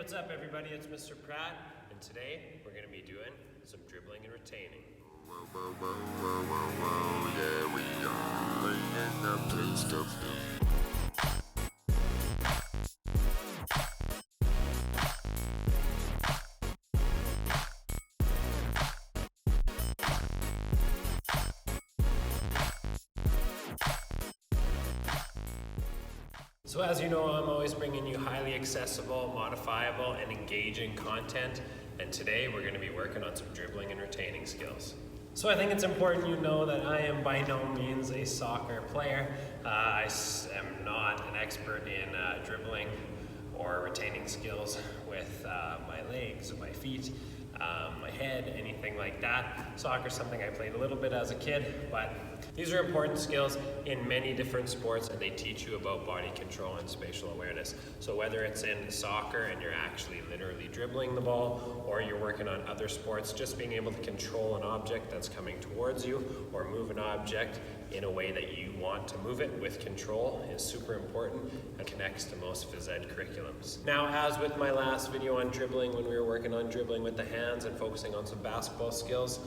what's up everybody? It's Mr. Pratt, and today we're going to be doing some dribbling and retaining. Yeah, we are laying up to stuff. So as you know, I'm always bringing you highly accessible, modifiable, and engaging content, and today we're going to be working on some dribbling and retaining skills. So I think it's important you know that I am by no means a soccer player. I am not an expert in dribbling or retaining skills with my legs or my feet, my head, anything like that. Soccer is something I played a little bit as a kid, but these are important skills in many different sports, and they teach you about body control and spatial awareness. So whether it's in soccer and you're actually literally dribbling the ball, or you're working on other sports, just being able to control an object that's coming towards you or move an object in a way that you want to move it with control is super important and connects to most phys ed curriculums. Now, as with my last video on dribbling, when we were working on dribbling with the hands and focusing on some basketball skills,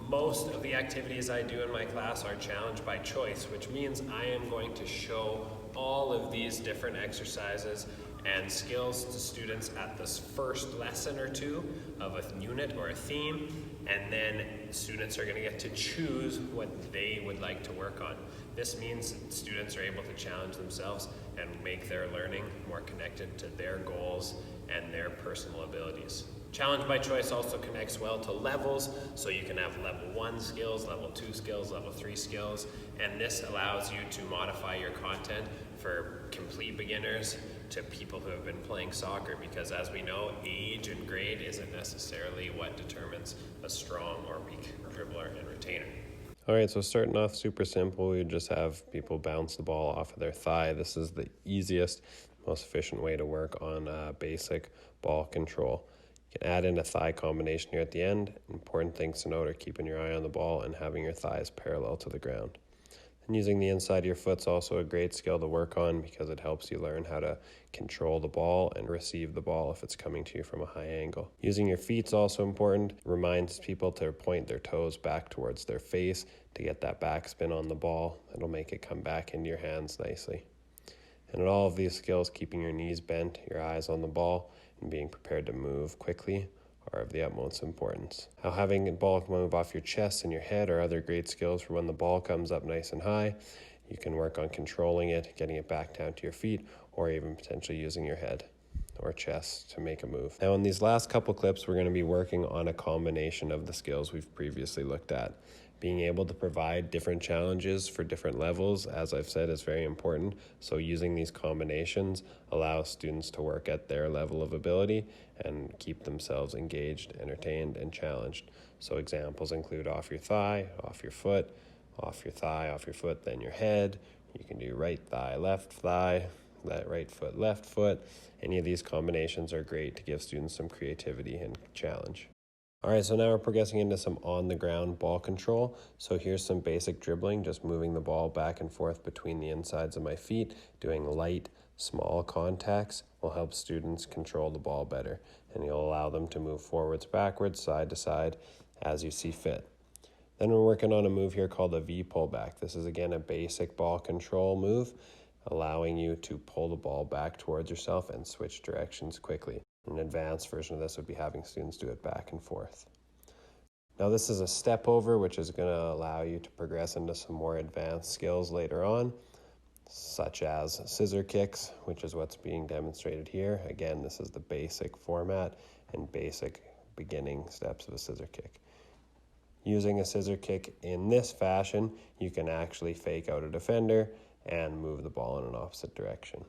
most of the activities I do in my class are challenge by choice, which means I am going to show all of these different exercises and skills to students at this first lesson or two of a unit or a theme, and then students are going to get to choose what they would like to work on. This means students are able to challenge themselves and make their learning more connected to their goals and their personal abilities. Challenge by choice also connects well to levels, so you can have level 1 skills, level 2 skills, level 3 skills, and this allows you to modify your content for complete beginners to people who have been playing soccer, because as we know, age and grade isn't necessarily what determines a strong or weak dribbler and retainer. Alright, so starting off super simple, we just have people bounce the ball off of their thigh. This is the easiest, most efficient way to work on basic ball control. You can add in a thigh combination here at the end. Important things to note are keeping your eye on the ball and having your thighs parallel to the ground. And using the inside of your foot is also a great skill to work on because it helps you learn how to control the ball and receive the ball if it's coming to you from a high angle. Using your feet is also important. It reminds people to point their toes back towards their face to get that backspin on the ball. It'll make it come back into your hands nicely. And in all of these skills, keeping your knees bent, your eyes on the ball, and being prepared to move quickly are of the utmost importance. Now, having the ball move off your chest and your head are other great skills for when the ball comes up nice and high. You can work on controlling it, getting it back down to your feet, or even potentially using your head or chest to make a move. Now, in these last couple clips, we're going to be working on a combination of the skills we've previously looked at. Being able to provide different challenges for different levels, as I've said, is very important. So using these combinations allows students to work at their level of ability and keep themselves engaged, entertained, and challenged. So examples include off your thigh, off your foot, off your thigh, off your foot, then your head. You can do right thigh, left right foot, left foot. Any of these combinations are great to give students some creativity and challenge. Alright, so now we're progressing into some on-the-ground ball control. So here's some basic dribbling, just moving the ball back and forth between the insides of my feet. Doing light, small contacts will help students control the ball better, and you'll allow them to move forwards, backwards, side to side as you see fit. Then we're working on a move here called a V pullback. This is again a basic ball control move, allowing you to pull the ball back towards yourself and switch directions quickly. An advanced version of this would be having students do it back and forth. Now this is a step over, which is going to allow you to progress into some more advanced skills later on, such as scissor kicks, which is what's being demonstrated here. Again, this is the basic format and basic beginning steps of a scissor kick. Using a scissor kick in this fashion, you can actually fake out a defender and move the ball in an opposite direction,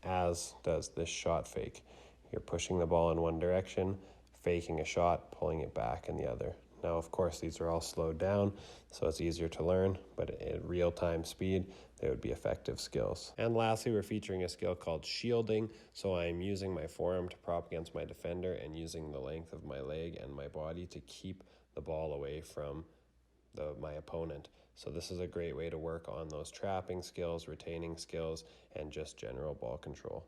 as does this shot fake. You're pushing the ball in one direction, faking a shot, pulling it back in the other. Now, of course, these are all slowed down, so it's easier to learn, but at real-time speed, they would be effective skills. And lastly, we're featuring a skill called shielding. So I'm using my forearm to prop against my defender and using the length of my leg and my body to keep the ball away from my opponent. So this is a great way to work on those trapping skills, retaining skills, and just general ball control.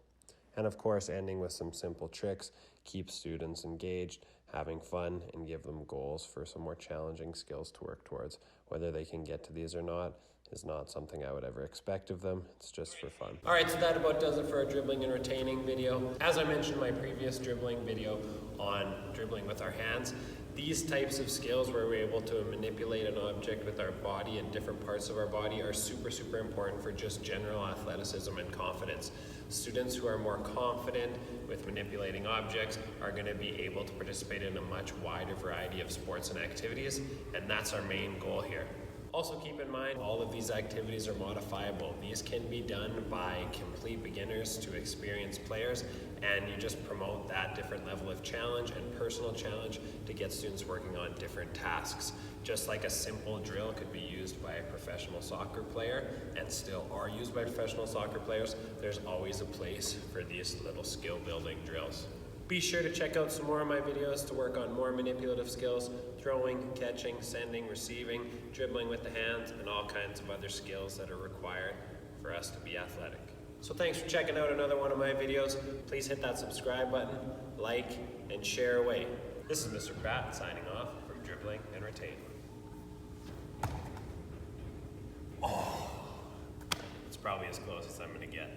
And of course, ending with some simple tricks, keep students engaged, having fun, and give them goals for some more challenging skills to work towards. Whether they can get to these or not is not something I would ever expect of them. It's just for fun. All right, so that about does it for our dribbling and retaining video. As I mentioned in my previous dribbling video on dribbling with our hands, these types of skills where we're able to manipulate an object with our body and different parts of our body are super important for just general athleticism and confidence. Students who are more confident with manipulating objects are going to be able to participate in a much wider variety of sports and activities, and that's our main goal here. Also keep in mind, all of these activities are modifiable. These can be done by complete beginners to experienced players, and you just promote that different level of challenge and personal challenge to get students working on different tasks. Just like a simple drill could be used by a professional soccer player and still are used by professional soccer players, there's always a place for these little skill building drills. Be sure to check out some more of my videos to work on more manipulative skills, throwing, catching, sending, receiving, dribbling with the hands, and all kinds of other skills that are required for us to be athletic. So thanks for checking out another one of my videos. Please hit that subscribe button, like, and share away. This is Mr. Pratt signing off from Dribbling and Retaining. Oh, it's probably as close as I'm gonna get.